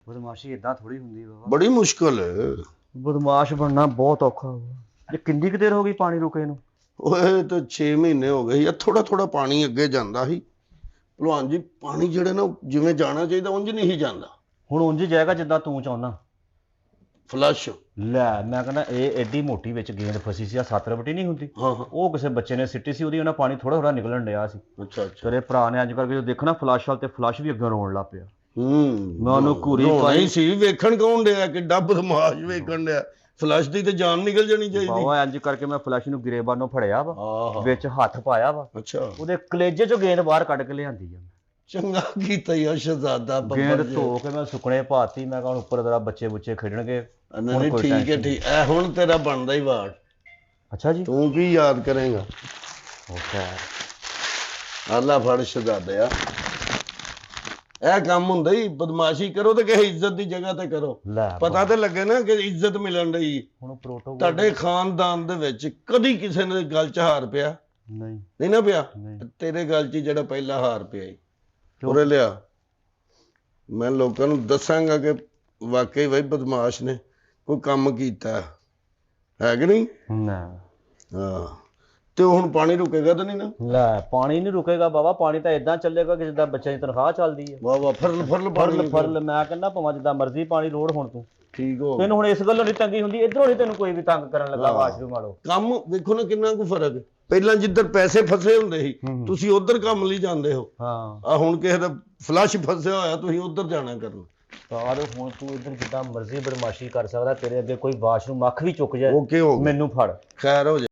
ਬਦਮਾਸ਼ੀ ਇਦਾਂ ਥੋੜੀ ਹੁੰਦੀ ਬਾਬਾ। ਬੜੀ ਮੁਸ਼ਕਲ ਹੈ। ਬਦਮਾਸ਼ ਬਣਨਾ ਬਹੁਤ ਔਖਾ ਵਾ। ਜੇ ਕਿੰਨੀ ਕੁ ਦੇਰ ਹੋ ਗਈ ਪਾਣੀ ਰੁਕੇ ਨੂੰ? ਓਏ ਤਾਂ 6 ਮਹੀਨੇ ਹੋ ਗਏ ਯਾਰ, ਥੋੜਾ ਥੋੜਾ ਪਾਣੀ ਅੱਗੇ ਜਾਂਦਾ ਸੀ ਭਲਵਾਨ ਜੀ। ਪਾਣੀ ਜਿਹੜਾ ਨਾ ਜਿਵੇਂ ਜਾਣਾ ਚਾਹੀਦਾ ਉਂਝ ਨਹੀਂ ਜਾਂਦਾ। ਹੁਣ ਉਂਝ ਜਾਏਗਾ ਜਿੱਦਾਂ ਤੂੰ ਚਾਹੁੰਦਾ। ਫਲਸ਼। ਲੈ ਮੈਂ ਕਹਿੰਦਾ ਇਹ ਐਡੀ ਮੋਟੀ ਵਿੱਚ ਗੇਂਦ ਫਸੀ ਸੀ, ਆ 7 ਰਬਟੀ ਨਹੀਂ ਹੁੰਦੀ, ਹਾਂ ਹਾਂ। ਉਹ ਕਿਸੇ ਬੱਚੇ ਨੇ ਸਿੱਟੀ ਸੀ, ਉਹਦੀ ਉਹਨਾਂ ਪਾਣੀ ਥੋੜਾ ਥੋੜਾ ਨਿਕਲਣ ਡਿਆ ਸੀ। ਅੱਛਾ ਅੱਛਾ। ਤੇਰੇ ਭਰਾ ਨੇ ਅੱਜ ਕਰਕੇ ਜੋ ਦੇਖਣਾ ਫਲਸ਼ ਵਾਲ, ਤੇ ਫਲਸ਼ ਵੀ ਅੱਗੇ ਰੋਣ ਲੱਗ ਪਿਆ। ਮੈਂ ਉਹਨੂੰ ਹੂੰ ਘੂਰੀ ਰੋਣਾ ਪਾਈ ਹੀ ਸੀ। ਵੇਖਣ ਕੌਣ ਡਿਆ? ਕਿੱਡਾ ਬਦਮਾਸ਼ ਵੇਖਣ ਡਿਆ। ਫਲਸ਼ ਦੀ ਤੇ ਜਾਨ ਨਿਕਲ ਜਾਣੀ ਚਾਹੀਦੀ। ਬਾਵਾ ਇੰਜ ਕਰਕੇ ਮੈਂ ਫਲਸ਼ ਨੂੰ ਗਰੇਬਾਨ ਨੂੰ ਫੜਿਆ ਵਾ, ਆਹਾ। ਵਿੱਚ ਹੱਥ ਪਾਇਆ ਵਾ, ਅੱਛਾ ਉਹਦੇ ਕਲੇਜੇ ਚੋਂ ਗੇਂਦ ਬਾਹਰ ਕੱਢ ਕੇ ਲਿਆਂਦੀ ਆ। ਚੰਗਾ ਕੀਤਾ ਯਾਰ ਸ਼ਹਜ਼ਾਦਾ ਗੇਂਦ ਬੱਬਰ ਧੋ ਕੇ ਮੈਂ ਸੁੱਕਣੇ ਪਾਤੀ। ਮੈਂ ਕਿਹਾ ਹੁਣ ਉੱਪਰ ਤੇਰਾ ਬੱਚੇ ਬੁੱਚੇ ਖੇਡਣਗੇ। ਨਹੀਂ ਠੀਕ ਹੈ ਠੀਕ ਐ। ਹੁਣ ਤੇਰਾ ਬਣਦਾ ਹੀ ਵਾਰਡ। ਅੱਛਾ ਜੀ। ਤੂੰ ਕੀ ਯਾਦ ਕਰੇਗਾ? ਓਕੇ। ਆਲਾ ਫੜ ਸ਼ਹਜ਼ਾਦਿਆ। ਇਹ ਕੰਮ ਹੁੰਦਾ ਹੀ, ਬਦਮਾਸ਼ੀ ਕਰੋ ਤੇ ਕਿਸੇ ਇੱਜ਼ਤ ਦੀ ਜਗ੍ਹਾ ਤੇ ਕਰੋ। ਲੈ ਪਤਾ ਤੇ ਲੱਗੇ ਨਾ ਕਿ ਇੱਜ਼ਤ ਮਿਲਣ ਰਹੀ। ਹੁਣ ਪ੍ਰੋਟੋਕੋਲ ਤੁਹਾਡੇ ਖਾਨਦਾਨ ਦੇ ਵਿੱਚ ਕਦੀ ਕਿਸੇ ਨੇ ਗੱਲ 'ਚ ਹਾਰ ਪਿਆ ਨਹੀਂ ਨਹੀਂ ਨਾ ਪਿਆ? ਨਹੀਂ। ਤੇਰੇ ਗੱਲ 'ਚ ਜਿਹੜਾ ਪਹਿਲਾ ਹਾਰ ਪਿਆ ਈ ਉਰੇ ਲਿਆ। ਮੈਂ ਲੋਕਾਂ ਨੂੰ ਦੱਸਾਂਗਾ ਕਿ ਵਾਕਈ ਬਈ ਬਦਮਾਸ਼ ਨੇ ਕੋਈ ਕੰਮ ਕੀਤਾ ਹੈ ਕਿ ਨਹੀਂ। ਨਾ ਹਾਂ ਤੇ ਹੁਣ ਪਾਣੀ ਰੁਕੇਗਾ ਤਾਂ ਨਹੀਂ ਨਾ? ਲੈ ਪਾਣੀ ਨਹੀਂ ਰੁਕੇਗਾ ਬਾਬਾ। ਪਾਣੀ ਤਾਂ ਇਦਾਂ ਚੱਲੇਗਾ ਕਿ ਜਿੱਦਾਂ ਬੱਚਿਆਂ ਦੀ ਤਨਖਾਹ ਚੱਲਦੀ ਹੈ। ਵਾਹ ਵਾਹ ਫਰਲ ਫਰਲ ਫਰਲ ਫਰਲ। ਮੈਂ ਕਹਿੰਦਾ ਭਾਵੇਂ ਜਿੱਦਾਂ ਮਰਜ਼ੀ ਪਾਣੀ ਲੋੜ ਹੁਣ ਤੂੰ। ਠੀਕ ਹੋ ਤੈਨੂੰ ਹੁਣ ਇਸ ਗੱਲੋਂ ਨਹੀਂ ਤੰਗੀ ਹੁੰਦੀ, ਇਧਰੋਂ ਨਹੀਂ ਤੈਨੂੰ ਕੋਈ ਵੀ ਤੰਗ ਕਰਨ ਲੱਗਾ ਵਾਸ਼ਰੂਮ ਵਾਲੋ। ਕੰਮ ਵੇਖੋ ਨਾ ਕਿੰਨਾ ਕੁ ਫਰਕ ਹੈ। ਪਹਿਲਾਂ ਜਿੱਧਰ ਪੈਸੇ ਫਸੇ ਹੁੰਦੇ ਸੀ ਤੁਸੀਂ ਉਧਰ ਕੰਮ ਲਈ ਜਾਂਦੇ ਹੋ। ਹਾਂ ਆ ਹੁਣ ਕਿਸੇ ਦਾ ਫਲਸ਼ ਫਸਿਆ ਹੋਇਆ ਤੁਸੀਂ ਉਧਰ ਜਾਣਾ ਕਰਨ। ਯਾਰ ਹੁਣ ਤੂੰ ਇੱਧਰ ਜਿੱਦਾਂ ਮਰਜ਼ੀ ਬਦਮਾਸ਼ੀ ਕਰ ਸਕਦਾ, ਤੇਰੇ ਅੱਗੇ ਕੋਈ ਵਾਸ਼ਰੂਮ ਅੱਖ ਵੀ ਚੁੱਕ ਜਾਏ ਓਕੇ ਹੋ ਮੈਨੂੰ ਫੜ। ਖੈਰ ਹੋ ਜਾਏ।